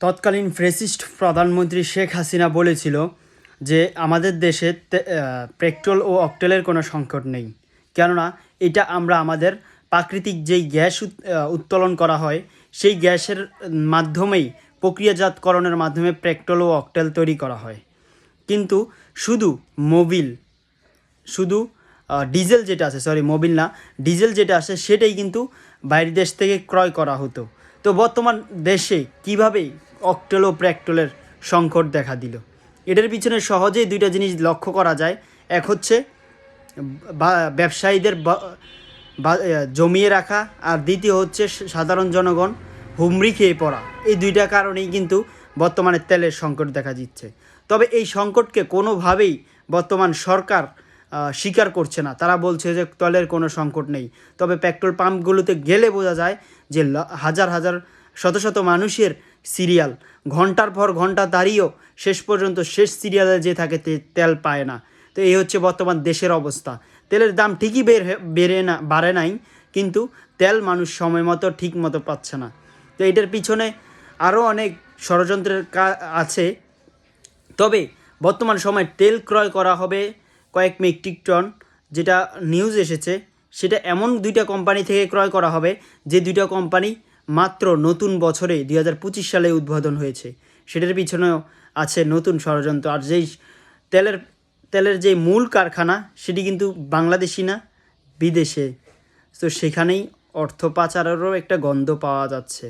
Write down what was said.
তৎকালীন ফ্যাসিস্ট প্রধানমন্ত্রী শেখ হাসিনা বলেছিল যে আমাদের দেশে পেট্রোল ও অকটেলের কোনো সংকট নেই, কেননা এটা আমরা আমাদের প্রাকৃতিক যেই গ্যাস উত্তোলন করা হয় সেই গ্যাসের মাধ্যমেই প্রক্রিয়াজাতকরণের মাধ্যমে পেট্রোল ও অকটেল তৈরি করা হয়। কিন্তু শুধু মোবিল শুধু ডিজেল যেটা আছে, মোবিল না, ডিজেল যেটা আছে সেটাই কিন্তু বাইরের দেশ থেকে ক্রয় করা হতো। তো বর্তমান দেশে কিভাবে অকটেল ও পেট্রোলের সংকট দেখা দিল, এটার পিছনে সহজেই দুইটা জিনিস লক্ষ্য করা যায়। এক হচ্ছে ব্যবসায়ীদের জমিয়ে রাখা, আর দ্বিতীয় হচ্ছে সাধারণ জনগণ হুমড়ি খেয়ে পড়া। এই দুইটা কারণেই কিন্তু বর্তমানে তেলের সংকট দেখা দিচ্ছে। তবে এই সংকটকে কোনোভাবেই বর্তমান সরকার স্বীকার করছে না। তারা বলছে যে তেলের কোনো সংকট নেই। তবে পেট্রোল পাম্পগুলোতে গেলে বোঝা যায় যে হাজার হাজার শত শত মানুষের সিরিয়াল, ঘন্টার পর ঘন্টা দাঁড়িয়েও শেষ পর্যন্ত শেষ সিরিয়ালে যে থাকে তেল পায় না। তো এই হচ্ছে বর্তমান দেশের অবস্থা। তেলের দাম ঠিকই বাড়ে নাই, কিন্তু তেল মানুষ সময় মতো ঠিক মতো পাচ্ছে না। তো এটার পিছনে আরও অনেক ষড়যন্ত্রের আছে। তবে বর্তমান সময়ে তেল ক্রয় করা হবে কয়েক মেট্রিক টন, যেটা নিউজ এসেছে, সেটা এমন দুইটা কোম্পানি থেকে ক্রয় করা হবে যে দুইটা কোম্পানি মাত্র নতুন বছরে 2025 সালে উদ্বোধন হয়েছে। সেটার পিছনেও আছে নতুন ষড়যন্ত্র। আর যেই তেলের যে মূল কারখানা সেটি কিন্তু বাংলাদেশি না, বিদেশে। তো সেখানেই অর্থ পাচারেরও একটা গন্ধ পাওয়া যাচ্ছে।